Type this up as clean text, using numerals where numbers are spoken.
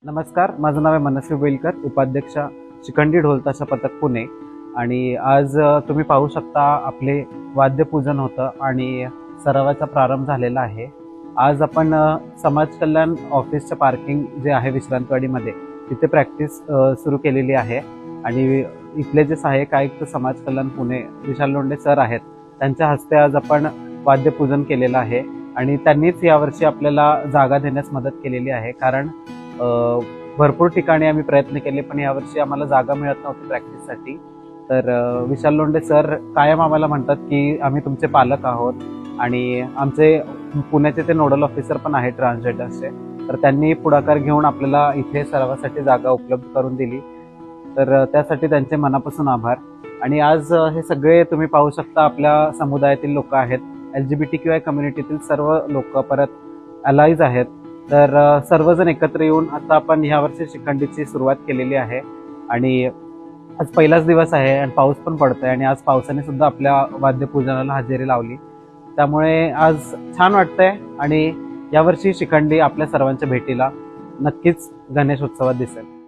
नमस्कार, माझं नाव आहे मनस्वी बेलकर, उपाध्यक्ष शिखंडी ढोल ताशा पथक पुणे. आणि आज तुम्ही पाहू शकता आपले वाद्यपूजन होतं आणि सरावाचा प्रारंभ झालेला आहे. आज आपण समाज कल्याण ऑफिसच्या पार्किंग जे आहे विश्रांतवाडीमध्ये तिथे प्रॅक्टिस सुरू केलेली आहे. आणि इथले जे सहाय्यक आयुक्त समाज कल्याण पुणे विशाल लोंढे सर आहेत, त्यांच्या हस्ते आज आपण वाद्यपूजन केलेलं आहे. आणि त्यांनीच यावर्षी आपल्याला जागा देण्यास मदत केलेली आहे, कारण भरपूर ठिकाणी आम्ही प्रयत्न केले पण यावर्षी आम्हाला जागा मिळत नव्हती प्रॅक्टिससाठी. तर विशाल लोंढे सर कायम आम्हाला म्हणतात की आम्ही तुमचे पालक आहोत, आणि आमचे पुण्याचे ते नोडल ऑफिसर पण आहेत ट्रान्सजेंडरचे. तर त्यांनी पुढाकार घेऊन आपल्याला इथे सरावासाठी जागा उपलब्ध करून दिली. तर त्यासाठी त्यांचे मनापासून आभार. आणि आज हे सगळे तुम्ही पाहू शकता आपल्या समुदायातील लोक आहेत, LGBTQI कम्युनिटीतील सर्व लोक, परत अलाईज आहेत. तर सर्वजण एकत्र येऊन आता आपण ह्या वर्षी शिखंडीची सुरुवात केलेली आहे. आणि आज पहिलाच दिवस आहे आणि पाऊस पण पडतोय, आणि आज पावसाने सुद्धा आपल्या वाद्यपूजनाला हजेरी लावली. त्यामुळे आज छान वाटतंय. आणि यावर्षी शिखंडी आपल्या सर्वांच्या भेटीला नक्कीच गणेशोत्सवात दिसेल.